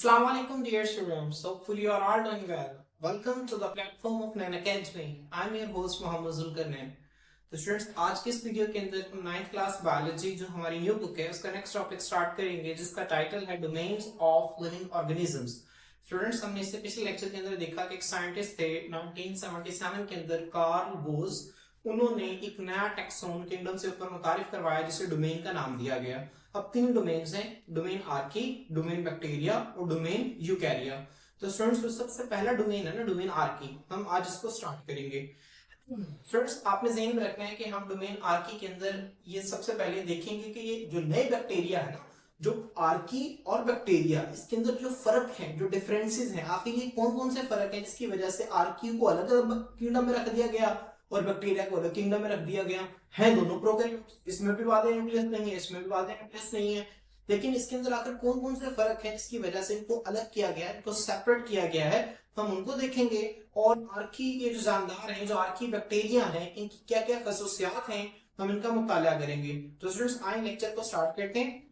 Assalamu alaikum dear students. Hopefully you are all doing well. Welcome to the platform of Nain Academy. I'm your host Mohammed Zulkarnain. तो students आज के इस video के अंदर हम 9th class biology जो हमारी न्यू बुक है उसका नेक्स्ट टॉपिक स्टार्ट करेंगे जिसका टाइटल है domains of living organisms. Students हमने इससे पिछले लेक्चर के अंदर देखा कि एक साइंटिस्ट थे 1977 के अंदर कार्ल बोस, उन्होंने एक नया टेक्सोन किंगडम से ऊपर मुतारिफ करवाया जिसे डोमेन का नाम दिया गया। अब 3 डोमेन्स हैं, डोमेन आर्की, डोमेन बैक्टीरिया और डोमेन यूकैरिया। तो स्टूडेंट्स जो सबसे पहला डोमेन है ना डोमेन आर्की, हम आज इसको स्टार्ट करेंगे। स्टूडेंट्स आपने ज़हन में रखना है कि हम डोमेन आर्की के अंदर ये सबसे पहले देखेंगे कि ये जो नए बैक्टीरिया है ना, जो आर्की और बैक्टीरिया, इसके अंदर जो फर्क है, जो डिफरेंसेस हैं, आखिर ये कौन कौन से फर्क है जिसकी वजह से आर्की को अलग किंगडम में रख दिया गया और बैक्टीरिया को अलग किंगडम में रख दिया गया। है दोनों प्रोकैरियोट्स, इसमें भी बाधे न्यूक्लियस नहीं है, इसमें भी बाधे न्यूक्लियस नहीं है, लेकिन इसके अंदर आकर कौन कौन से फर्क है जिसकी वजह से इनको अलग किया गया है, इनको सेपरेट किया गया है, हम उनको देखेंगे। और आर्की के जो जानदार हैं, जो आर्की बैक्टीरिया हैं, इनकी क्या क्या खसूसियात हैं, हम इनका मुताला करेंगे। तो स्टूडेंट्स आए लेक्चर को स्टार्ट करते हैं।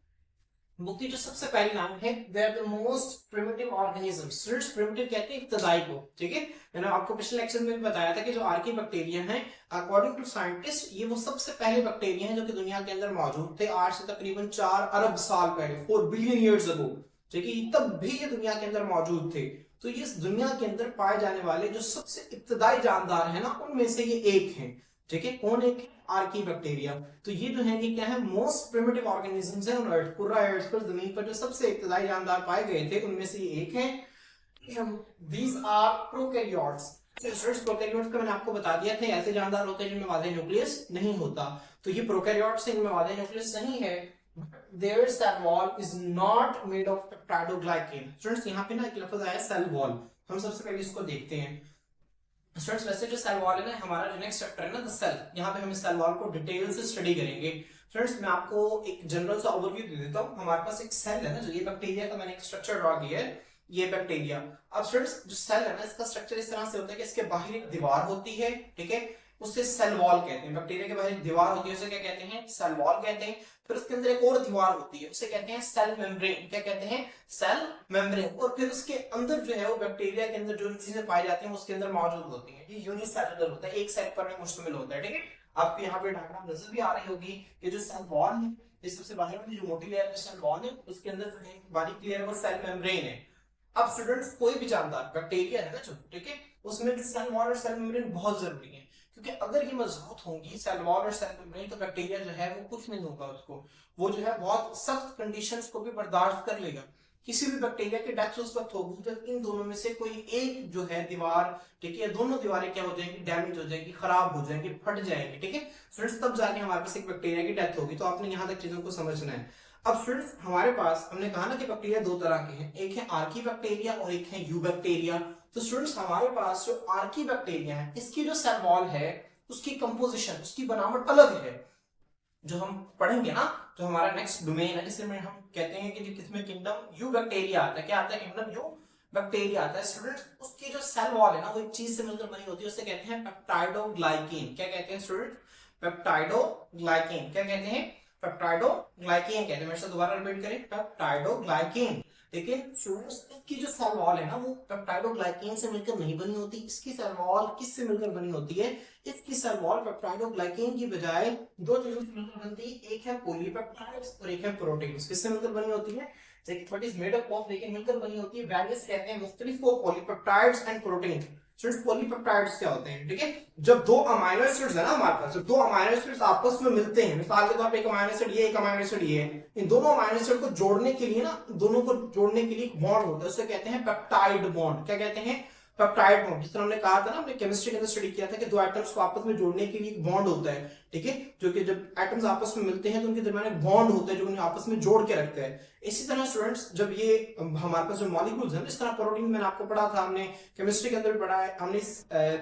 बुक की जो सबसे पहली नाम है they are the most primitive organisms. Students primitive कहते हैं इब्तदाई को, ठीक है। मैंने आपको पिछले लेक्चर में भी बताया था कि जो आर्की बैक्टीरिया हैं अकॉर्डिंग टू साइंटिस्ट ये वो सबसे पहले बैक्टीरिया हैं जो कि दुनिया के अंदर मौजूद थे आज से तकरीबन 4 अरब साल पहले, 4 बिलियन ईयर्स अगो, ठीक है। तब भी ये दुनिया के अंदर मौजूद थे। तो ये इस दुनिया के अंदर पाए जाने वाले जो सबसे इब्तदाई जानदार है ना, उनमें से ये एक है, ठीक है। कौन एक? Archie bacteria. तो ये जो है ये क्या है? मोस्ट प्रिमिटिव ऑर्गेनिजम्स है ऑन अर्थ, पूरा अर्थ पर, जमीन पर जो सबसे इब्तदाई जानदार पाए गए थे उनमें से ये एक है। These are prokaryotes. प्रोकैरियोट्स का मैंने आपको बता दिया था ऐसे जानदार होते हैं जिनमें वादे न्यूक्लियस नहीं होता। तो ये प्रोकैरियोट्स हैं, इनमें वादे न्यूक्लियस नहीं है। Their cell wall is not made of peptidoglycan। Students यहाँ पे ना एक लफ्ज आया सेल वॉल, हम सबसे पहले इसको देखते हैं। स्टूडेंट्स वैसे जो सेल वॉल है ना, हमारा जो नेक्स्ट चैप्टर है ना द सेल, यहाँ पे हम इस सेल वॉल को डिटेल से स्टडी करेंगे। स्टूडेंट्स मैं आपको एक जनरल सा ओवरव्यू दे देता हूँ। हमारे पास एक सेल है ना, जो ये बैक्टीरिया का मैंने एक स्ट्रक्चर ड्रॉ किया है, ये बैक्टीरिया। अब स्टूडेंट्स जो सेल है ना, इसका स्ट्रक्चर इस तरह से होता है कि इसके बाहर एक दीवार होती है, ठीक है, उसे सेल वॉल कहते हैं। बैक्टीरिया के बाहर एक दीवार होती है, उसे क्या कहते हैं? सेल वॉल कहते हैं। फिर उसके अंदर एक और दीवार होती है, उसे कहते हैं सेल मेम्ब्रेन। क्या कहते हैं? Cell membrane. और फिर उसके अंदर जो है वो बैक्टीरिया के अंदर जो चीजें पाई जाती हैं उसके अंदर मौजूद होती हैं। ये यूनिसेलुलर होता है, एक सेल पर मुश्तमिल होता है, ठीक है। आपको यहाँ पे डायग्राम नजर भी आ रही होगी कि जो सेल वॉल है, ये सबसे बाहर वाली जो मोटी लेयर में सेल वॉल है, उसके अंदर जो है बारीक लेयर है वो सेल मेम्ब्रेन है। अब स्टूडेंट्स कोई भी जानदार बैक्टीरिया है ना जो, ठीक है, उसमें भी सेल वॉल और सेल मेम्ब्रेन बहुत जरूरी है, क्योंकि अगर ये मजबूत होंगी सेल वॉल और सेल मेम्ब्रेन, तो बैक्टीरिया जो है वो कुछ नहीं होगा उसको, वो जो है बहुत सख्त कंडीशंस को भी बर्दाश्त कर लेगा। किसी भी बैक्टीरिया की डेथ उस वक्त होगी जब इन दोनों में से कोई एक जो है दीवार, ठीक है, दोनों दीवारें क्या हो जाएंगी? डैमेज हो जाएंगी, खराब हो जाएंगी, फट जाएंगी, ठीक है स्टूडेंट्स, तब जाके हमारे पास एक बैक्टीरिया की डेथ होगी। तो आपने यहाँ तक चीजों को समझना है। अब स्टूडेंट्स हमारे पास, हमने कहा ना कि बैक्टीरिया 2 तरह के हैं, एक है आर्की बैक्टीरिया और एक है यू बैक्टीरिया। तो स्टूडेंट्स हमारे पास जो आर्की बैक्टीरिया है, इसकी जो सेल वॉल है, उसकी कंपोजिशन, उसकी बनावट अलग है। जो हम पढ़ेंगे ना, जो हमारा नेक्स्ट डोमेन है, जिसमें हम कहते हैं कि किसमें किंगडम यू बैक्टीरिया आता है। क्या आता है? किंगडम यू बैक्टीरिया आता है। स्टूडेंट्स उसकी जो सेल वॉल है ना, वो एक चीज से मिलकर बनी होती है, उसे कहते हैं पेप्टाइडोग्लाइकेन। क्या कहते हैं स्टूडेंट? पेप्टाइडोग्लाइकेन। क्या कहते हैं? पेप्टाइडोग्लाइकेन कहते हैं। मेरे से दोबारा रिपीट करें, पेप्टाइडोग्लाइकेन। लेकिन स्टूडेंट्स इसकी जो सेल वॉल है ना, वो पेप्टाइडोग्लाइकेन से मिलकर नहीं बनी होती। इसकी सेल वॉल किससे मिलकर बनी होती है? इसकी सेल वॉल पेप्टाइडोग्लाइकेन की बजाय 2 चीजों से मिलकर बनती है, एक है पॉलीपेप्टाइड्स और एक है प्रोटीन्स। किससे मिलकर बनी होती है? What is made up of, लेकिन मिलकर बनी होती है वेरियस, कहते हैं मुख्तलिफ को, polypeptides and protein. Students polypeptides क्या होते हैं? ठीक है, जब 2 अमीनो एसिड्स है ना हमारे पास, जब 2 अमीनो एसिड्स आपस में मिलते हैं, मिसाल के तौर पे एक अमीनो एसिड ये, एक अमीनो एसिड ये, इन दोनों अमीनो एसिड को जोड़ने के लिए ना, दोनों को जोड़ने के लिए एक बॉन्ड होता है, उसे कहते हैं पेप्टाइड बॉन्ड। क्या कहते हैं? Peptide bond. जिस तरह हमने कहा था ना, हमने केमिस्ट्री के अंदर स्टडी किया था कि 2 एटम्स को आपस में जोड़ने के लिए एक बॉन्ड होता है, ठीक है, जो कि जब एटम्स आपस में मिलते हैं तो उनके दरमियान एक बॉन्ड होता है जो उन्हें आपस में जोड़ के रखता है। इसी तरह स्टूडेंट्स जब ये हमारे पास जो मॉलिक्यूल्स हैं, इस तरह प्रोटीन मैंने आपको पढ़ा था, हमने केमिस्ट्री के अंदर भी पढ़ा है, हमने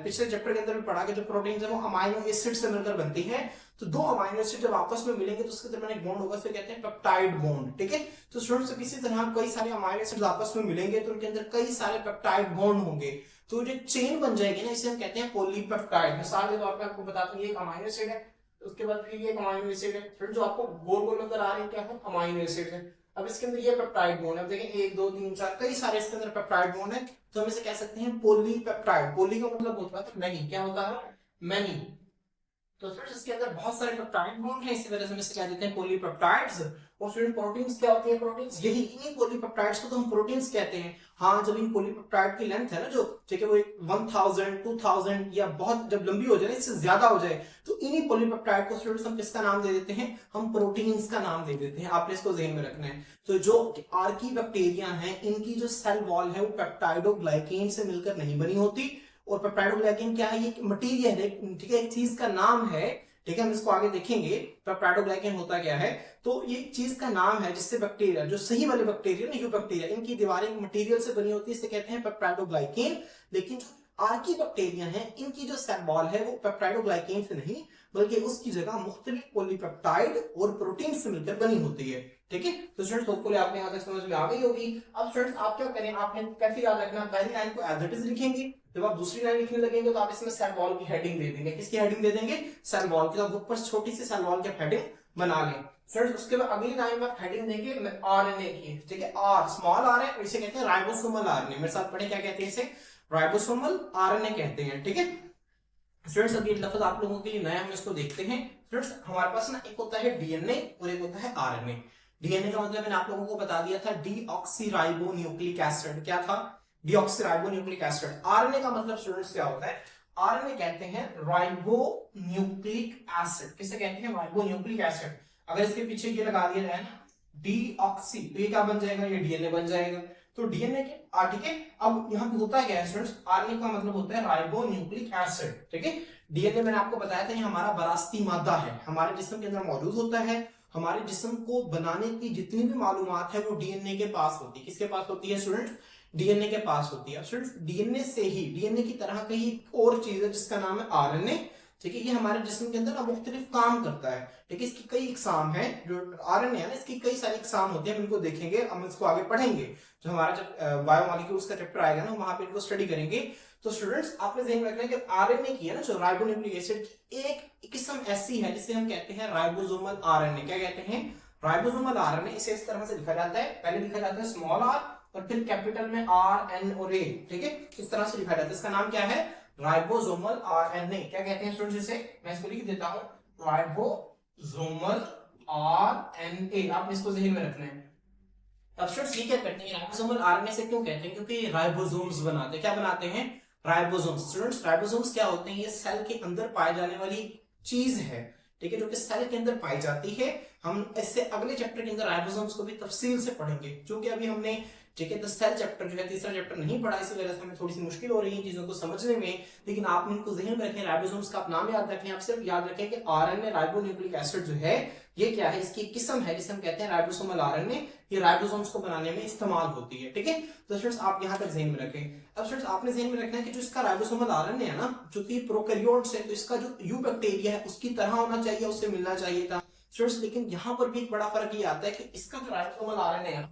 पिछले चैप्टर के अंदर भी पढ़ा कि जो प्रोटीन है वो अमाइनो एसिड से मिलकर बनती है। तो 2 अमाइनो एसिड जब आपस में मिलेंगे तो उसके दरमियान एक बॉन्ड होगा, उसे कहते हैं पेप्टाइड बॉन्ड, ठीक है। तो स्टूडेंट्स इसी तरह कई सारे अमाइनो एसिड आपस में मिलेंगे तो उनके अंदर कई सारे पेप्टाइड बॉन्ड होंगे, तो जो चेन बन जाएगी ना, इसे हम कहते हैं पॉलीपेप्टाइड। मिसाल के तौर पे आपको बताता हूँ, ये एक अमाइनो एसिड है, उसके बाद फिर ये एक अमाइनो एसिड है, फिर जो आपको गोल गोल नजर आ रही है क्या है? अमाइनो एसिड है। अब इसके अंदर ये पेप्टाइड बॉन्ड है, अब देखें 1 2 3 4 कई सारे इसके अंदर पेप्टाइड बॉन्ड है, तो हम इसे कह सकते हैं पॉलीपेप्टाइड। पॉली का मतलब होता है मैनी, क्या होता है मैनी। तो फ्रेंड्स इसके अंदर बहुत सारे पेप्टाइड बॉन्ड हैं, इसी वजह से हम इसे क्या देते हैं पॉलीपेप्टाइड्स। और स्टूडेंट प्रोटीन्स क्या होती है, प्रोटीन्स यही इन्हीं पॉलीपेप्टाइड्स को तो हम प्रोटीन्स कहते हैं। हाँ जब इन पॉलीपेप्टाइड की लेंथ है ना जो ठीक है वो 1000 2000 या बहुत जब लंबी हो जाए इससे ज्यादा हो जाए तो इन्हीं पॉलीपेप्टाइड को स्टूडेंट्स हम किसका नाम दे देते हैं, हम प्रोटीन्स का नाम दे देते हैं। आपने इसको ध्यान में रखना है। तो जो आर्की बैक्टीरिया हैं इनकी जो सेल वॉल है वो पेप्टाइडोग्लाइकेन से मिलकर नहीं बनी होती। और पेप्टाइडोग्लाइकेन क्या है, ये मटेरियल है, ठीक है, एक चीज का नाम है, ठीक है, हम इसको आगे देखेंगे पेप्टाइडोग्लाइकेन होता क्या है। तो ये चीज का नाम है जिससे बैक्टीरिया, जो सही वाले बैक्टीरिया ना, बैक्टीरिया इनकी दीवारें मटेरियल से बनी होती है, इसे कहते हैं पेप्टाइडोग्लाइकेन। लेकिन जो आर्की बैक्टीरिया हैं इनकी जो सेल वॉल है वो पेप्टाइडोग्लाइकेन से नहीं बल्कि उसकी जगह मुख्तलिफ पॉलीपेप्टाइड और प्रोटीन से मिलकर बनी होती है। ठीक है, तो स्टूडेंट्स होपफुली आपने यहाँ तक समझ में आ गई होगी। अब स्टूडेंट्स आप क्या करें, आपने कैसे याद रखना, पहली लाइन को एज इट इज लिखेंगे, जब आप दूसरी लाइन लिखने लगेंगे तो आप इसमें सेल वॉल की हेडिंग दे देंगे। किसकी हेडिंग दे देंगे, सेल वॉल की। तो बुक पर छोटी सी सेल वॉल की हेडिंग बना लें। फ्रेंड्स उसके बाद अगली लाइन में आप हेडिंग देंगे आरएनए की, ठीक है, आर स्मॉल आर है, इसे कहते हैं राइबोसोमल आरएनए। मेरे साथ पढ़े क्या कहते हैं इसे, राइबोसोमल आरएनए कहते हैं। ठीक है स्टूडेंट्स, अब ये लफ्ज आप लोगों के लिए नया, हम इसको देखते हैं। स्टूडेंट्स हमारे पास ना एक होता है डीएनए और एक होता है आरएनए। डीएनए का मतलब मैंने आप लोगों को बता दिया था, डीऑक्सीराइबोन्यूक्लिक एसिड। क्या था, डीऑक्सीराइबोन्यूक्लिक एसिड। आरएनए का मतलब स्टूडेंट्स क्या होता है, आरएनए कहते हैं राइबोन्यूक्लिक एसिड। किसे कहते हैं, राइबोन्यूक्लिक एसिड। अगर इसके पीछे ये लगा दिया जाए ना डीऑक्सी, तो ये क्या बन जाएगा, ये डीएनए बन जाएगा। तो डीएनए के ठीक है, अब यहाँ पे होता क्या है स्टूडेंट्स, आरएनए का मतलब होता है राइबोन्यूक्लिक एसिड। ठीक है, डीएनए मैंने आपको बताया था ये हमारा विरासती मादा है, हमारे जिस्म के अंदर मौजूद होता है। हमारे जिस्म को बनाने की जितनी भी मालूमात है वो डीएनए के पास होती है। किसके पास होती है स्टूडेंट्स, डीएनए के पास होती है। स्टूडेंट्स डीएनए से ही, डीएनए की तरह का ही और चीज है जिसका नाम है आरएनए। ठीक है, ये हमारे जिस्म के अंदर ना मुख्तलिफ काम करता है। ठीक है, इसकी कई इकसाम है, जो आरएनए है ना इसकी कई सारी इकसाम होती है, हम इनको देखेंगे, हम इसको आगे पढ़ेंगे। जो हमारा जब बायोमॉलिक्यूल्स का चैप्टर आएगा ना वहां पे इनको स्टडी करेंगे। तो स्टूडेंट्स आपने ध्यान रखना है कि आरएनए की है ना जो राइबोन्यूक्लिक एसिड की एक किस्म ऐसी है जिसे हम कहते हैं राइबोसोमल आरएनए। क्या कहते हैं, राइबोसोमल आरएनए। इसे इस तरह से लिखा जाता है, पहले लिखा जाता है स्मॉल आर और फिर कैपिटल में आर एन और ए। ठीक है, इस तरह से लिखा जाता है। इसका नाम क्या है, राइबोसोमल आरएनए। क्या कहते हैं स्टूडेंट्स इसे, मैं इसको लिख देता हूं, राइबोसोमल आरएनए। आपने इसको ज़हन में रखना है। अब स्टूडेंट्स ये क्या करते हैं, राइबोसोमल आरएनए से क्यों कहते हैं, क्योंकि राइबोसोम्स बनाते हैं। क्या बनाते हैं, राइबोसोम्स। स्टूडेंट्स राइबोसोम्स क्या होते हैं, ये सेल के अंदर पाए जाने वाली चीज है। ठीक है, जो कि सेल के अंदर पाई जाती है। हम इससे अगले चैप्टर के अंदर राइबोसोम्स को भी तफसील से पढ़ेंगे, क्योंकि अभी हमने ठीक है तो सेल चैप्टर जो है तीसरा चैप्टर नहीं पढ़ा, इसी वजह से हमें थोड़ी सी मुश्किल हो रही है चीजों को समझने में। लेकिन आपने इनको ज़हन में रखें, राइबोसोम्स का आप नाम याद रखें, आप सिर्फ याद रखें कि आरएनए राइबोन्यूक्लिक एसिड जो है ये क्या है, इसकी किस्म है जिसे हम कहते हैं राइबोसोमल आरएनए। ये राइबोसोम्स को बनाने में इस्तेमाल होती है। ठीक है, तो स्टूडेंट्स आप यहाँ तक ज़हन में रखें। अब स्टूडेंट्स आपने ज़हन में रखना है कि जो इसका राइबोसोमल आरएनए है ना, जो कि प्रोकैरियोट्स है, तो इसका जो यू बैक्टीरिया है उसकी तरह होना चाहिए, उससे मिलना चाहिए था स्टूडेंट्स। लेकिन यहाँ पर भी एक बड़ा फर्क ये आता है कि इसका जो राइबोसोमल आरएनए है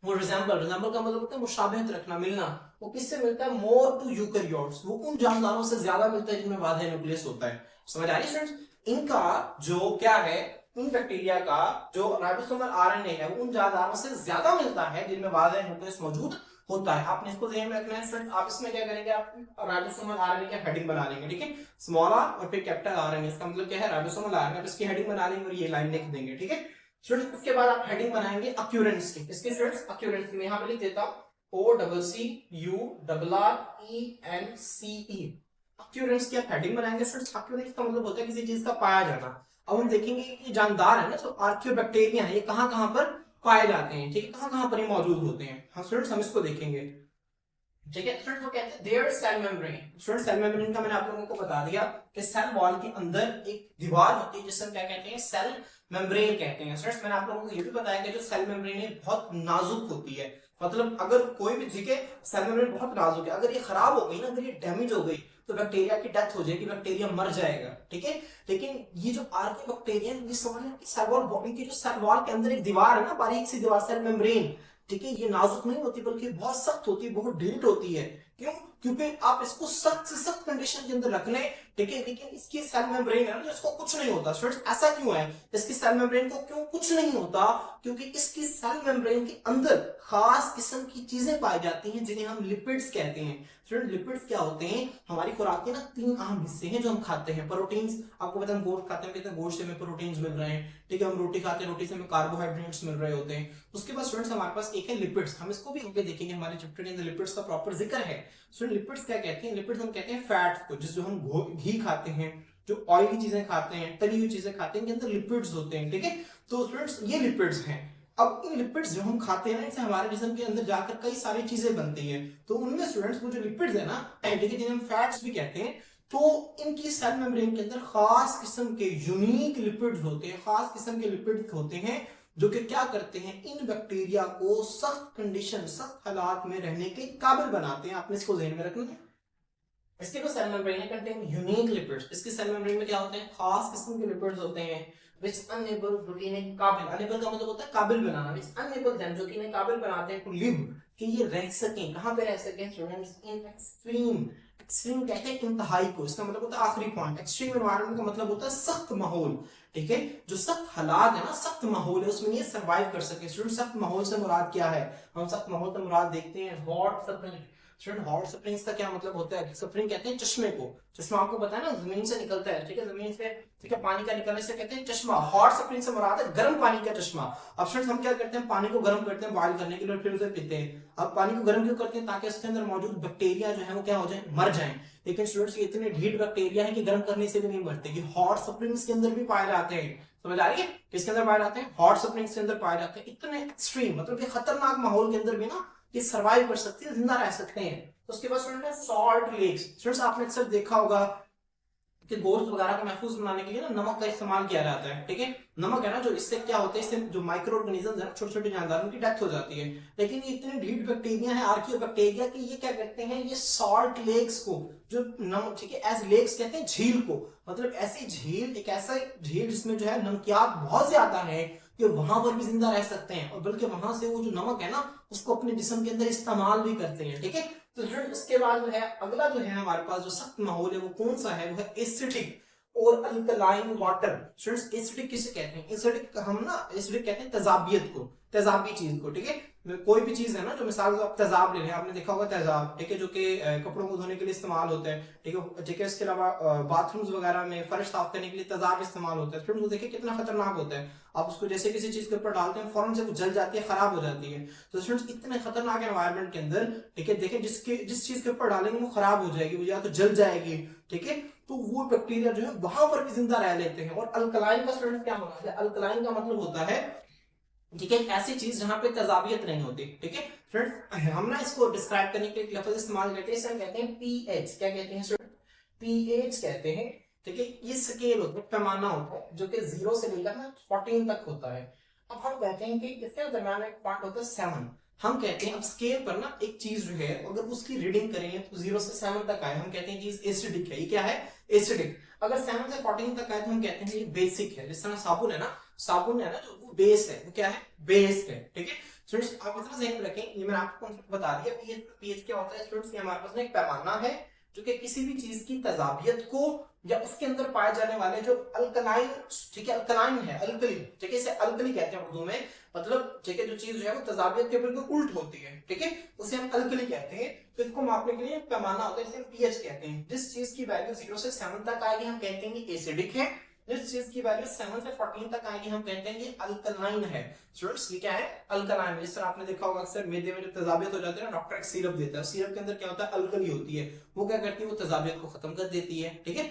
वो रिजेंबल का मतलब होता है मुशाबहत रखना, मिलना। वो किससे मिलता है, मोर टू यूकैरियोट्स, वो उन जानदारों से ज्यादा मिलता है जिनमें बाधा न्यूक्लियस होता है। समझ आ रही है स्टूडेंट्स, इनका जो क्या है, इन बैक्टीरिया का जो राइबोसोमल आरएनए है वो उन जानदारों से ज्यादा मिलता है जिनमें बाधा न्यूक्लियस मौजूद होता है। आपने इसको ध्यान में रखना है स्टूडेंट। आप इसमें क्या करेंगे, आप राइबोसोमल आरएनए की हेडिंग बना लेंगे। ठीक है, स्मॉल आर और फिर कैपिटल आरएनए, इसका मतलब क्या है, राइबोसोमल आरएनए। इसकी हेडिंग बना लेंगे और ये लाइन लिख देंगे। ठीक है स्टूडेंट्स, उसके बाद आप हेडिंग बनाएंगे अक्यूरेंस की। इसके स्टूडेंट्स अक्यूरेंस की मैं यहाँ पे लिख देता हूँ OCCURRENCE। अक्यूरेंस की आप हेडिंग बनाएंगे स्टूडेंट्स। अक्यूरेंस का मतलब होता है किसी चीज का पाया जाना। अब हम देखेंगे कि जानदार है ना, जो आर्कियोबैक्टीरिया है, ये कहाँ पर पाए जाते हैं। ठीक है, कहाँ पर ये मौजूद होते हैं। हाँ स्टूडेंट्स, हम इसको देखेंगे। ठीक है स्टूडेंट्स, वो कहते हैं there cell membrane. Students cell membrane का मैंने आप लोगों को बता दिया कि सेल वॉल के अंदर एक दीवार होती है जिसे हम क्या कहते हैं, सेल मेम्ब्रेन कहते हैं। स्टूडेंट्स मैंने आप लोगों को ये भी बताया कि जो सेल मेम्ब्रेन है बहुत नाजुक होती है। मतलब अगर कोई भी, ठीक है, सेल मेम्ब्रेन बहुत नाजुक है, अगर ये खराब हो गई ना, अगर ये डैमेज हो गई तो बैक्टीरिया की डेथ हो जाएगी, बैक्टीरिया मर जाएगा। ठीक है, लेकिन ये जो आर्की बैक्टीरिया ये सेल वॉल बॉडी की जो सेल वॉल के अंदर एक दीवार है ना, बारीक सी दीवार, सेल मेम्ब्रेन, ठीक है, ये नाजुक नहीं होती बल्कि बहुत सख्त होती है, बहुत ढीठ होती है। क्यों, क्योंकि आप इसको सख्त से सख्त कंडीशन के अंदर रख लें ठीक है, लेकिन इसकी सेल मेम्ब्रेन है ना, इसको कुछ नहीं होता। स्टूडेंट्स ऐसा क्यों है, इसकी सेल मेम्ब्रेन को क्यों कुछ नहीं होता? क्योंकि इसकी सेल मेम्ब्रेन के अंदर खास किस्म की चीजें पाई जाती हैं जिन्हें हम लिपिड्स कहते हैं। स्टूडेंट लिपिड्स क्या होते हैं? हमारी खुराक के ना 3 अहम हिस्से हैं जो हम खाते हैं। प्रोटीन्स, आपको पता है गोश्त खाते हैं, कहते हैं गोश्त से हमें प्रोटीन्स मिल रहे हैं, ठीक है। हम रोटी खाते हैं, रोटी से हमें कार्बोहाइड्रेट्स मिल रहे होते हैं। उसके बाद स्टूडेंट्स हमारे पास एक है लिपिड्स, हम इसको भी आगे देखेंगे, हमारे चैप्टर के अंदर लिपिड्स का प्रॉपर जिक्र है। स्टूडेंट लिपिड्स क्या कहते हैं? लिपिड्स हम कहते हैं फैट्स को, जिस जो हम घी खाते हैं, जो ऑयली चीजें खाते हैं, तली हुई चीजें खाते हैं, इनके अंदर लिपिड्स होते हैं, ठीक है। तो स्टूडेंट्स ये लिपिड्स हैं। अब इन लिपिड्स जो हम खाते हैं ना, इनसे हमारे जिस्म के अंदर जाकर कई सारी चीजें बनती हैं। तो उनमें स्टूडेंट्स वो जो लिपिड्स है ना, ठीक है, जिन्हें हम फैट्स भी कहते हैं, तो इनकी सेल मेम्ब्रेन के अंदर खास किस्म के यूनिक लिपिड्स होते हैं, खास किस्म के लिपिड्स होते हैं जो कि क्या करते हैं, इन बैक्टीरिया को सख्त कंडीशन, सख्त हालात में रहने के काबिल बनाते हैं। आपने इसको ध्यान में रखना है। इसके जो सेल मेम्ब्रेन है कंटेन यूनिक लिपिड्स। इसके सेल मेम्ब्रेन में क्या होते हैं? खास किस्म के लिपिड्स होते हैं which enable जो कि इन्हें काबिल, enable का मतलब होता है काबिल बनाना, which enable them जो कि इन्हें काबिल बनाते हैं to live, कि ये रह सकें। कहां पे रह सकें स्टूडेंट्स? इन एक्सट्रीम, एक्सट्रीम कहते हैं इंतहाई को, इसका मतलब होता है आखिरी पॉइंट। एक्सट्रीम एनवायरनमेंट का मतलब होता है सख्त माहौल, ठीक है। जो सख्त हालात है ना, सख्त माहौल है, उसमें ये सर्वाइव कर सके। स्टूडेंट सख्त माहौल से मुराद क्या है? हम सख्त माहौल से मुराद देखते हैं hot spring. Student hot springs का क्या मतलब होता है? स्प्रिंग कहते हैं चश्मे को। चश्मा आपको पता है ना, जमीन से निकलता है, ठीक है, जमीन से, ठीक है, पानी का निकलने से कहते हैं चश्मा। हॉट स्प्रिंग से मुराद है गर्म पानी का चश्मा। अब स्टूडेंट हम क्या करते हैं? पानी को गर्म करते हैं बॉइल करने के लिए, फिर उसे पीते हैं। अब पानी को गर्म क्यों करते हैं? ताकि उसके अंदर मौजूद बैक्टीरिया जो है वो क्या हो जाए, मर जाए। लेकिन स्टूडेंट्स ये इतने ढीठ बैक्टीरिया है कि गर्म करने से भी नहीं मरते। ये हॉट स्प्रिंग्स के अंदर भी पाए जाते हैं। समझ आ रही है? किसके अंदर पाए जाते हैं? हॉट स्प्रिंग्स के अंदर पाए जाते हैं। इतने एक्सट्रीम, मतलब कि खतरनाक माहौल के अंदर भी ना ये सर्वाइव कर सकते हैं, जिंदा रह सकते हैं। तो उसके बाद स्टूडेंट है सॉल्ट लेक्स। स्टूडेंट्स आपने अक्सर देखा होगा कि गोश्त वगैरह को महफूज बनाने के लिए ना नमक का इस्तेमाल किया जाता है, ठीक है। नमक है ना, जो इससे क्या होता है, इससे जो माइक्रो ऑर्गेनिजम्स है ना, छोटे छोटे जानदार, उनकी डेथ हो जाती है। लेकिन ये इतने ढीठ बैक्टीरिया है, आर्कियो बैक्टीरिया, कि ये क्या करते हैं, ये सॉल्ट लेक्स को, जो नमक, ठीक है, एज लेक्स कहते हैं झील को, मतलब ऐसी झील, एक ऐसा झील जिसमें जो है नमकियात बहुत ज्यादा है, कि वहां पर भी जिंदा रह सकते हैं। और बल्कि वहां से वो जो नमक है ना, उसको अपने जिस्म के अंदर इस्तेमाल भी करते हैं, ठीक है। तो उसके बाद जो है अगला जो है हमारे पास जो सख्त माहौल है वो कौन सा है? वो है एसिडिक और अल्कलाइन वाटर। स्टूडेंट्स एसिडिक किसे कहते हैं? एसिडिक हम ना, एसिडिक कहते हैं तेजाबियत को, तेजाबी चीज को, ठीक है। कोई भी चीज है ना, जो मिसाल आप तेजाब ले लें, आपने देखा होगा तेजाब, ठीक है, जो कि कपड़ों को धोने के लिए इस्तेमाल होता है, ठीक है, ठीक है। इसके अलावा बाथरूम्स वगैरह में फर्श साफ करने के लिए तेजाब इस्तेमाल होता है। स्टूडेंट्स देखिए कितना खतरनाक होता है। आप उसको जैसे किसी चीज के ऊपर डालते हैं, फौरन से वो जल जाती है, खराब हो जाती है। तो स्टूडेंट्स इतने खतरनाक एनवायरनमेंट के अंदर, ठीक है, देखिए जिस चीज के ऊपर डालेंगे वो खराब हो जाएगी, वो या तो जल जाएगी, ठीक है। तो वो बैक्टीरिया जो है वहां पर भी जिंदा रह लेते हैं। और अल्कलाइन का स्टूडेंट क्या मतलब है? अल्कलाइन का मतलब होता है, ठीक है, ऐसी चीज जहां पे तेजाबियत नहीं होती, ठीक है। फ्रेंड्स हम ना इसको डिस्क्राइब करने के लिए एक लफ्ज इस्तेमाल करते हैं, इसे हम कहते हैं पीएच। क्या कहते हैं स्टूडेंट? पीएच कहते हैं, ठीक है। ये स्केल होता है, पैमाना होता है, जो कि 0 से लेकर ना 14 तक होता है। अब हम कहते हैं कि इसके दरमियान एक पॉइंट होता है 7। हम कहते हैं अब स्केल पर ना एक चीज जो है अगर उसकी रीडिंग करेंगे तो 0 से 7 तक आए, हम कहते हैं चीज एसिडिक है। ये क्या है? एसिडिक। अगर 7 से 14 तक आए तो हम कहते हैं ये बेसिक है। जिस तरह साबुन है ना, साबुन है ना, जो वो बेस है, वो क्या है? बेस है, ठीक है। स्टूडेंट्स आप इतना ध्यान में रखें, ये मैंने आपको बता दिया पीएच। पीएच क्या होता है स्टूडेंट्स? ये हमारे पास एक पैमाना है जो कि किसी भी चीज की तेजाबियत को या उसके अंदर पाए जाने वाले जो अल्कलाइन, ठीक है, अल्कलाइन है, अल्कली, ठीक है, इसे अल्कली कहते हैं उर्दू में, मतलब ठीक है, जो चीज जो है वो तेजाबियत के बिल्कुल उल्ट होती है, ठीक है, उसे हम अल्कली कहते हैं। तो इसको मापने के लिए पैमाना होता है, इसे हम पीएच कहते हैं। जिस चीज की वैल्यू 0 से 7 तक आएगी हम कहते हैं कि एसिडिक है। जिस चीज की वैल्यू 7 से 14 तक आएगी हम कहते हैं कि अल्कलाइन है। स्टूडेंट्स ये क्या है? अल्कलाइन। जिस तरह आपने देखा होगा अक्सर मैदे में जब तेजाबियत हो जाती है ना, डॉक्टर एक सिरप देता है, सिरप के अंदर क्या होता है? अल्कली होती है। वो क्या करती है? वो तेजाबियत को खत्म कर देती है, ठीक है।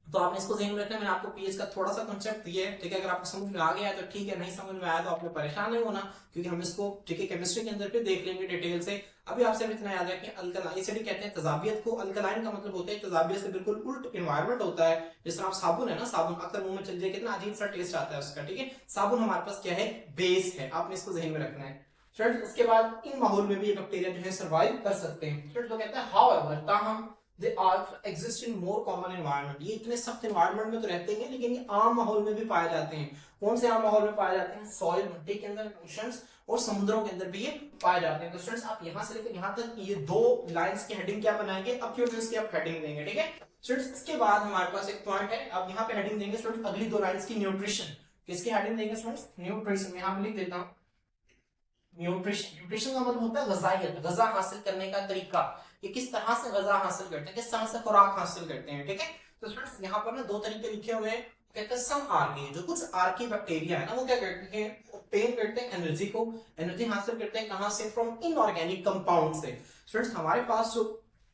तो आपने इसको ध्यान में रखना है। मैंने आपको पीएच का थोड़ा सा कांसेप्ट दिया है, ठीक है। अगर आपको समझ में आ गया है तो ठीक है, नहीं समझ में आया तो आपने परेशान नहीं होना, क्योंकि हम इसको, ठीक है, केमिस्ट्री के अंदर पे देख लेंगे डिटेल से। अभी आपसे इतना याद है कि अल्कलाइन, एसिडिक कहते हैं तेजाबियत को, अल्कलाइन का मतलब होता है तेजाबियत से बिल्कुल उल्ट एनवायरनमेंट होता है। जिस तरह आप साबुन है ना, साबुन अक्सर मुंह में चल जाए, कितना अजीब सा टेस्ट आता है उसका, ठीक है। साबुन हमारे पास क्या है? बेस है। आपने इसको ध्यान में रखना है। फ्रेंड्स उसके बाद इन माहौल में भी ये बैक्टीरिया जो है सर्वाइव कर सकते हैं। फ्रेंड्स लोग कहते हैं हाउएवर, ताहम they also exist in more common environment। ये इतने सख्त environment में तो रहते हैं, लेकिन ये आम माहौल में भी पाए जाते हैं। कौन से आम माहौल में पाए जाते हैं? सॉइल, मिट्टी के अंदर, ओशंस और समुद्रों के अंदर भी ये पाए जाते हैं। तो स्टूडेंट्स आप यहां से लेकर यहां तक ये 2 लाइंस की हेडिंग क्या बनाएंगे? अक्यूटेंस की आप हेडिंग देंगे, ठीक है। स्टूडेंट्स इसके बाद हमारे पास एक पॉइंट है, अब यहाँ पे हेडिंग देंगे स्टूडेंट्स अगली दो लाइंस की न्यूट्रिशन, किसकी हेडिंग देंगे स्टूडेंट्स? न्यूट्रिशन। यहाँ पे लिख देता हूँ न्यूट्रिशन। न्यूट्रिशन का मतलब होता है गजाइयत, गजा हासिल करने का तरीका, ये किस तरह से गजा हासिल करते हैं, किस तरह से खुराक हासिल करते हैं, ठीक है। तो स्टूडेंट्स यहाँ पर ना दो तरीके लिखे हुए हैं, कहते हैं सम आर्की, जो कुछ आर्की बैक्टीरिया है ना वो क्या करते हैं, ऑब्टेन करते हैं एनर्जी को, एनर्जी हासिल करते हैं कहां से? फ्रॉम इनऑर्गेनिक कंपाउंड से। स्टूडेंट्स हमारे पास जो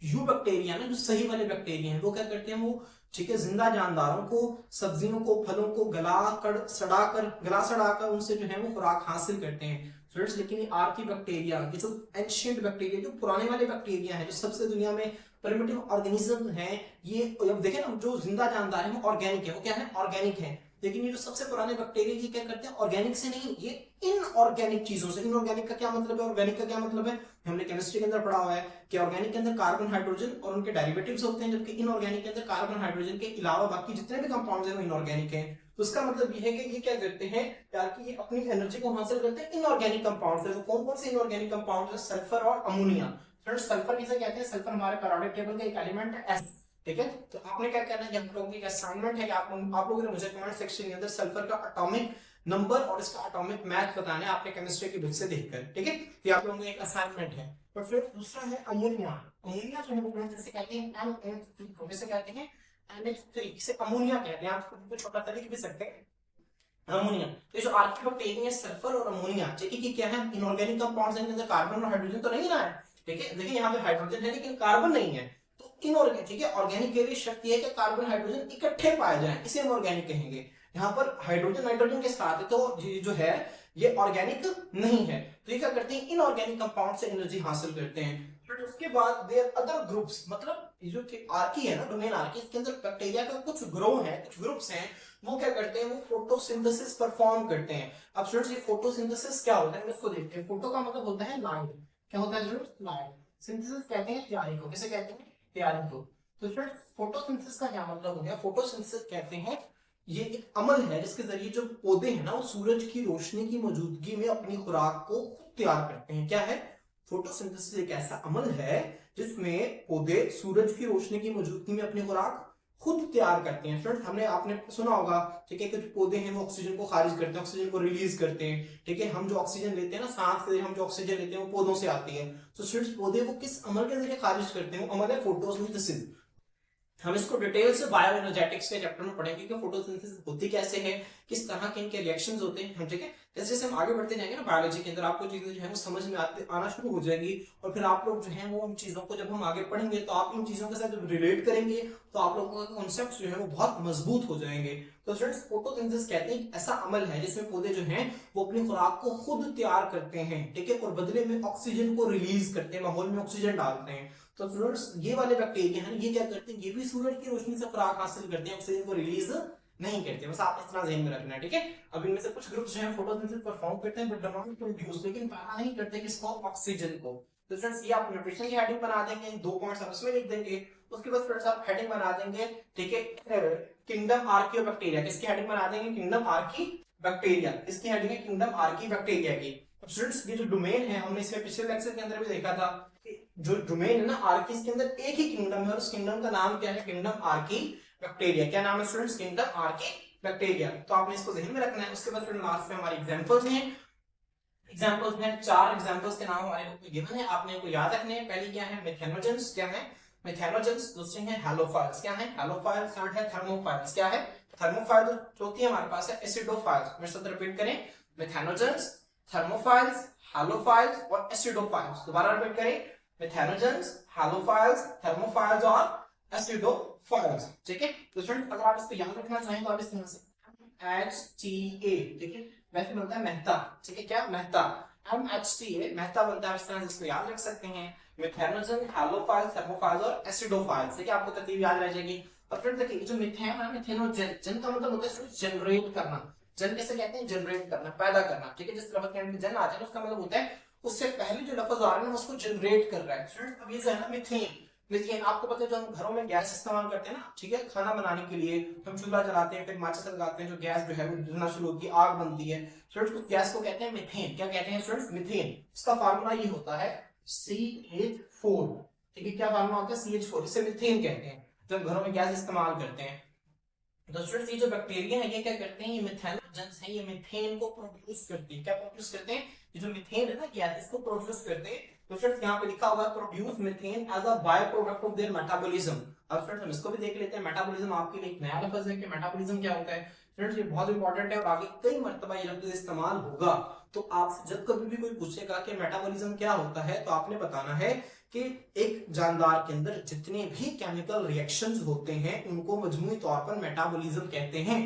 यू बैक्टीरिया ना, जो सही वाले बैक्टीरिया हैं, वो क्या करते हैं, वो ठीक है जिंदा जानदारों को, सब्जियों को, फलों को गला सड़ाकर उनसे जो है वो खुराक हासिल करते हैं स्टूडेंट्स। लेकिन ये आर्की बैक्टीरिया, ये जो एंशिएंट बैक्टीरिया, जो पुराने वाले बैक्टीरिया हैं, जो सबसे दुनिया में प्रिमिटिव ऑर्गेनिज्म है, ये अब देखें ना, जो जिंदा जानदार है वो ऑर्गेनिक है, वो क्या है? ऑर्गेनिक है। लेकिन ये जो सबसे पुराने बैक्टीरिया, ये क्या करते हैं? ऑर्गेनिक से नहीं, ये इनऑर्गेनिक चीजों से। इनऑर्गेनिक का क्या मतलब है? ऑर्गेनिक का क्या मतलब है? हमने केमिस्ट्री के अंदर पढ़ा हुआ है कि ऑर्गेनिक के अंदर कार्बन, हाइड्रोजन और उनके डेरिवेटिव्स होते हैं, जबकि इनऑर्गेनिक के अंदर कार्बन, हाइड्रोजन के अलावा बाकी जितने भी कंपाउंड्स हैं वो इनऑर्गेनिक हैं। तो इसका मतलब ये है कि ये क्या करते हैं यार, कि ये अपनी एनर्जी को हासिल करते हैं इनऑर्गेनिक कंपाउंड से। तो कौन कौन से इनऑर्गेनिक कंपाउंड है? सल्फर और अमोनिया। फ्रेंड्स सल्फर किसे कहते हैं? सल्फर हमारे पीरियोडिक टेबल का एक एलिमेंट है, एस, ठीक है। तो आपने क्या करना है, हम लोगों की असाइनमेंट है कि आप लोगों ने मुझे कमेंट सेक्शन के अंदर सल्फर का एटॉमिक नंबर और इसका एटॉमिक मैथ बताना है आपने केमिस्ट्री की बुक से देखकर, ठीक है। ये आप लोगों का एक असाइनमेंट है। और फिर दूसरा है अमोनिया। अमोनिया जो है वो जैसे कहते हैं NH3, जैसे कहते हैं NH3, इसे अमोनिया कहते हैं, आप इसको छोटा सा लिख भी सकते हैं अमोनिया। तो जो आर्कियोबैक्टीरिया सल्फर और अमोनिया, ठीक है, क्या है? इनऑर्गेनिक कंपाउंड्स हैं, जिनमें कार्बन और हाइड्रोजन तो नहीं ना है, ठीक है। देखिए यहाँ पे हाइड्रोजन है लेकिन कार्बन नहीं है, तो इनऑर्गेनिक, ठीक है। ऑर्गेनिक के लिए शर्त है कि कार्बन हाइड्रोजन इकट्ठे पाए जाएं, इसे इनऑर्गेनिक कहेंगे। यहाँ पर हाइड्रोजन नाइट्रोजन के साथ है, तो ये जो है ये ऑर्गेनिक नहीं है। तो ये क्या करते हैं? इनऑर्गेनिक कंपाउंड से एनर्जी हासिल करते हैं। फिर उसके बाद देयर अदर ग्रुप्स, मतलब ये जो आर्की है ना, डोमेन आर्की, इसके अंदर बैक्टीरिया का कुछ ग्रो है, कुछ ग्रुप्स हैं, वो क्या करते हैं? वो फोटोसिंथेसिस परफॉर्म करते हैं। अब स्टूडेंट्स ये फोटोसिंथेसिस क्या होता है, इसको देखते हैं। फोटो का मतलब होता है लाइट, क्या होता है स्टूडेंट्स? लाइट। सिंथेसिस कहते हैं तैयारी को, किसे कहते हैं? तैयारी को। तो स्टूडेंट्स फोटोसिंथेसिस का क्या मतलब हो गया? फोटोसिंथेसिस कहते हैं ये एक अमल है जिसके जरिए जो पौधे हैं ना, वो सूरज की रोशनी की मौजूदगी में अपनी खुराक को खुद तैयार करते हैं। क्या है? फोटोसिंथेसिस एक ऐसा अमल है जिसमें पौधे सूरज की रोशनी की मौजूदगी में अपनी खुराक खुद तैयार करते हैं। फ्रेंड्स हमने आपने सुना होगा, ठीक है, कि जो पौधे हैं वो ऑक्सीजन को खारिज करते हैं, ऑक्सीजन को रिलीज करते हैं, ठीक है। हम जो ऑक्सीजन लेते हैं ना, सांस से हम जो ऑक्सीजन लेते हैं वो पौधों से आती है। तो स्टूडेंट्स पौधे वो किस अमल के जरिए खारिज करते हैं? वो अमल है फोटोसिंथेसिस। हम इसको डिटेल से बायो एनर्जेटिक्स के चैप्टर में पढ़ेंगे कि फोटोसिंथेसिस होती कैसे है, किस तरह के इनके रिएक्शंस होते हैं, हम ठीक है। जैसे जैसे हम आगे बढ़ते जाएंगे ना बायोलॉजी के अंदर, आपको चीजें जो है वो समझ में आना शुरू हो जाएंगी, और फिर आप लोग जो है वो उन चीजों को जब हम आगे पढ़ेंगे तो आप इन चीजों के साथ जब रिलेट करेंगे तो आप लोगों का कॉन्सेप्ट जो है वो बहुत मजबूत हो जाएंगे। तो स्टूडेंट्स फोटोसिंथेसिस कहते हैं ऐसा अमल है जिसमें पौधे जो हैं वो अपनी खुराक को खुद तैयार करते हैं, ठीक है, और बदले में ऑक्सीजन को रिलीज करते हैं, माहौल में ऑक्सीजन डालते हैं। तो स्टूडेंट्स ये वाले बैक्टीरिया हैं, ये क्या करते हैं? ये भी सूरज की रोशनी से खुराक हासिल करते हैं, ऑक्सीजन को रिलीज नहीं करते। बस आप इस तरह ध्यान में रखना है, ठीक है। अब इनमें से कुछ ग्रुप्स जो हैं फोटोसिंथेसिस परफॉर्म करते हैं बट डू नॉट प्रोड्यूस, लेकिन पैदा नहीं करते किसको? ऑक्सीजन को। तो फ्रेंड्स ये आप न्यूट्रिशन की हेडिंग बना देंगे, 2 पॉइंट्स आप उसमें लिख देंगे। उसके बाद फ्रेंड्स आप हेडिंग बना देंगे, ठीक है, किंगडम आर्कियोबैक्टीरिया। किसकी हेडिंग बना देंगे? Kingdom Archie bacteria. इसकी हेडिंग है किंगडम आर्की बैक्टीरिया की। अब स्टूडेंट्स ये जो डोमेन है, हमने इसमें पिछले लेक्चर के अंदर भी देखा था, जो डोमेन है ना आर्की, के अंदर एक ही किंगडम है और उस किंगडम का नाम क्या है? Kingdom Archie bacteria. क्या नाम है स्टूडेंट्स? Kingdom Archie bacteria. तो आपने इसको ध्यान में रखना है। उसके बाद फिर लास्ट में हमारी एग्जांपल्स हैं। एग्जांपल्स में 4 एग्जांपल्स के नाम हमारे बुक में गिवन है, आपने इनको याद रखने हैं। पहली क्या है? मेथेनोजेंस। क्या है? मेथेनोजेंस। दूसरी है हैलोफाइल्स। क्या है? हैलोफाइल्स। थर्ड है थर्मोफाइल्स। क्या है? थर्मोफाइल। चौथी हमारे पास है एसिडोफाइल्स। मेरे साथ रिपीट करें, मेथेनोजेंस, थर्मोफाइल्स, हैलोफाइल्स और एसिडोफाइल्स। दोबारा रिपीट करें, मेथेनोजेंस, हैलोफाइल्स, थर्मोफाइल्स और एसिडोफाइल्स, ठीक है। तो स्टूडेंट अगर आप इसको याद रखना चाहें तो आप इस तरह से HTA, ठीक है, वैसे बनता है मेहता, ठीक है, क्या? मेहता। MHTA मेहता बनता है, इस तरह से इसको याद रख सकते हैं। मेथेनोजेन, हैलोफाइल्स, थर्मोफाइल्स और एसिडोफाइल्स, ठीक है, आपको तरतीब याद रह जाएगी। और फ्रेंड्स देखिए जो मीथेन है, मेथेनोजेन, जन का मतलब होता है जनरेट करना। जन कैसे कहते हैं? जनरेट करना, पैदा करना, ठीक है। जिस लफ्ज के अंदर जन आ जाए उसका मतलब होता है उससे पहले जो लफ्ज आ रहा है उसको जनरेट कर रहा है। स्टूडेंट अब ये जो है ना मीथेन, मीथेन आपको पता है जो हम घरों में गैस इस्तेमाल करते हैं ना, ठीक है, खाना बनाने के लिए हम चूल्हा जलाते हैं, फिर माचिस लगाते हैं, जो गैस जो है वो जलना शुरू होती है, आग बनती है। स्टूडेंट्स उस गैस को कहते हैं मीथेन। क्या कहते हैं स्टूडेंट्स? मीथेन। इसका फार्मूला ये होता है CH4, ठीक है, क्या फार्मूला होता है? CH4, इसे मीथेन कहते हैं। जो घरों में गैस इस्तेमाल करते हैं। तो स्टूडेंट्स ये जो बैक्टीरिया है ये क्या करते हैं, ये मिथेनोजेंस है, ये मीथेन को प्रोड्यूस करते हैं। क्या प्रोड्यूस करते हैं, ये जो मीथेन है ना गैस, इसको प्रोड्यूस करते हैं। तो स्टूडेंट्स यहाँ पे लिखा हुआ है produce methane as a by product of their metabolism. अब स्टूडेंट्स हम इसको भी देख लेते हैं। मेटाबॉलिज्म आपके लिए एक नया लफ्ज है कि मेटाबॉलिज्म क्या होता है। स्टूडेंट्स ये बहुत इंपॉर्टेंट है और आगे कई मर्तबा ये लफ्ज इस्तेमाल होगा। तो आपसे जब कभी भी कोई पूछेगा कि मेटाबॉलिज्म क्या होता है तो आपने बताना है कि एक जानदार के अंदर जितने भी केमिकल रिएक्शंस होते हैं उनको मजमूई तौर पर मेटाबॉलिज्म कहते हैं।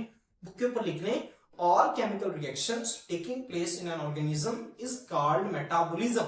बुक के ऊपर लिख लें, all chemical reactions taking place in an organism is called metabolism.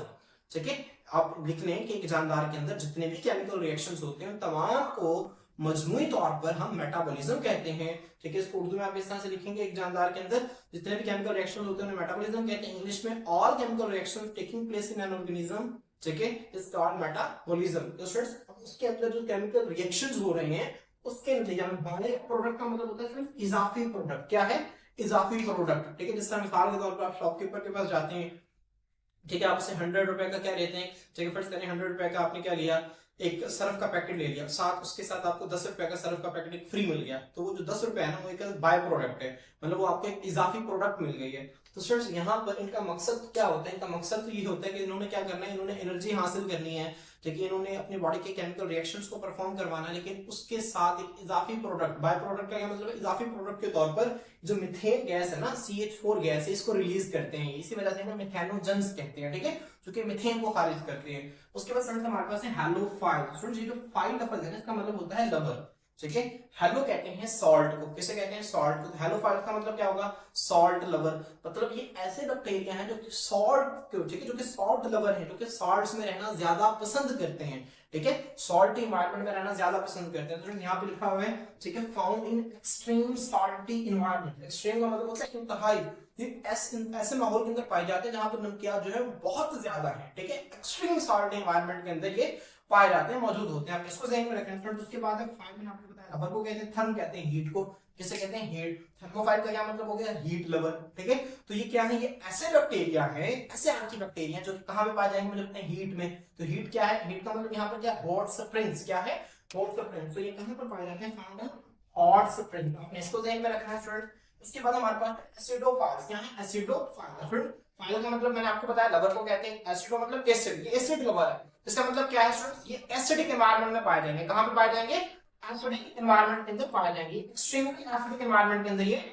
ठीक है, आप लिख लें कि एक जानदार के अंदर जितने भी केमिकल रिएक्शंस होते हैं उन तमाम को मजमूई तौर पर हम मेटाबॉलिज्म कहते हैं। ठीक है, इसको उर्दू में आप इस तरह से लिखेंगे, एक जानदार के अंदर जितने भी केमिकल रिएक्शंस होते हैं उन्हें मेटाबॉलिज्म कहते हैं। इंग्लिश में all chemical reactions taking place in an organism, ठीक है, इज कॉल्ड मेटाबॉलिज्म। तो स्टूडेंट्स उसके अंदर जो केमिकल रिएक्शंस हो रहे हैं उसके नतीजे में बाय प्रोडक्ट का मतलब होता है इजाफी प्रोडक्ट। क्या है, इजाफी प्रोडक्ट। ठीक है, जिस तरह मिसाल के तौर पर आप शॉपकीपर के पास जाते हैं, ठीक है, आपसे 100 रुपए का क्या लेते हैं, ठीक है, फर्स्ट करें 100 रुपए का आपने क्या लिया, एक सर्फ का पैकेट ले लिया, साथ उसके साथ आपको 10 रुपए का सर्फ का पैकेट एक फ्री मिल गया। तो वो जो 10 रुपए है ना वो एक बाय प्रोडक्ट है, मतलब वो आपको एक इजाफी प्रोडक्ट मिल गई है। तो स्टूडेंट्स यहाँ पर इनका मकसद क्या होता है, इनका मकसद तो ये होता है कि इन्होंने क्या करना है, इन्होंने एनर्जी हासिल करनी है, लेकिन इन्होंने अपनी बॉडी के केमिकल रिएक्शंस को परफॉर्म करवाना है, लेकिन उसके साथ एक इजाफी प्रोडक्ट, बाय प्रोडक्ट का क्या मतलब है, इजाफी प्रोडक्ट के तौर पर जो मीथेन गैस है ना, CH4 गैस है, इसको रिलीज करते हैं। इसी वजह से इन्हें मिथेनोजेंस कहते हैं। ठीक है, जो कि मीथेन को खारिज करते हैं। उसके बाद स्टूडेंट्स हमारे पास है हैलोफाइल। स्टूडेंट्स ये जो फाइल लफ्ज है ना इसका मतलब होता है लवर। ठीक है, हेलो कहते हैं सॉल्ट को, किसे कहते हैं, सॉल्ट को। हेलोफाइल का मतलब क्या होगा, सॉल्ट लवर। मतलब ये ऐसे बैक्टीरिया हैं जो कि सॉल्ट, ठीक है, जो कि सॉल्ट लवर हैं, जो कि सॉल्ट्स में रहना ज्यादा पसंद करते हैं। ठीक है, सॉल्टी एनवायरनमेंट में रहना ज्यादा पसंद करते हैं। तो यहाँ पे लिखा हुआ है, ठीक है, found in extreme salty environment. Extreme का मतलब होता है इंतहाई, ये ऐसे माहौल के अंदर पाए जाते हैं जहां पर नमकियात जो है बहुत ज्यादा है। ठीक है, एक्सट्रीम सॉल्ट एनवायरनमेंट के अंदर ये पाए जाते हैं, मौजूद होते हैं। आप इसको ध्यान में रखें। उसके बाद फाइव में आपको बताया लवर को कहते हैं, थर्म कहते हैं हीट को, किसे कहते हैं, हीट। थर्मोफाइल का क्या मतलब हो गया, हीट लवर। ठीक है, तो ये क्या है, ये ऐसे बैक्टीरिया है, ऐसे एंटी बैक्टीरिया जो कहां पे पाए जाएंगे, मुझे अपने हीट में। तो हीट क्या है, हीट का मतलब यहाँ पर क्या, हॉट स्प्रिंग्स। क्या है, हॉट स्प्रिंग्स। तो ये कहां पर पाए जाते हैं, फाउंड इन हॉट स्प्रिंग्स। आपने इसको ध्यान में रखना है स्टूडेंट। उसके बाद हमारे पास एसिडोफाइल्स। क्या है, एसिडोफाइल। फाइल का मतलब मैंने आपको बताया लवर को कहते हैं, एसिडो मतलब एसिड, ये एसिड लवर है। इसका मतलब क्या है स्टूडेंट्स, ये एसिडिक एनवायरनमेंट में पाए जाएंगे। कहां पे पाए जाएंगे, एसिडिक एनवायरनमेंट के अंदर पाए जाएंगे, एक्सट्रीमली एसिडिक एनवायरनमेंट के अंदर ये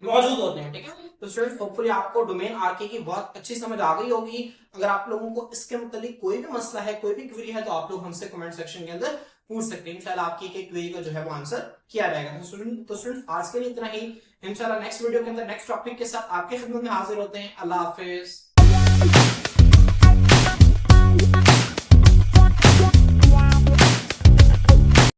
मौजूद होते हैं। ठीक है, तो स्टूडेंट्स होपफुली आपको डोमेन आरके की बहुत अच्छी समझ आ गई होगी। अगर आप लोगों को इसके मुतालिक कोई भी मसला है, कोई भी क्वेरी है, तो आप लोग हमसे कमेंट सेक्शन के अंदर पूछ सकते हैं। इंशाल्लाह आपकी एक क्वेरी का जो है वो आंसर किया जाएगा। तो स्टूडेंट आज के लिए इतना ही। इंशाल्लाह नेक्स्ट वीडियो के अंदर नेक्स्ट टॉपिक के साथ आपके खिदमत में हाजिर होते हैं। अल्लाह हाफिज।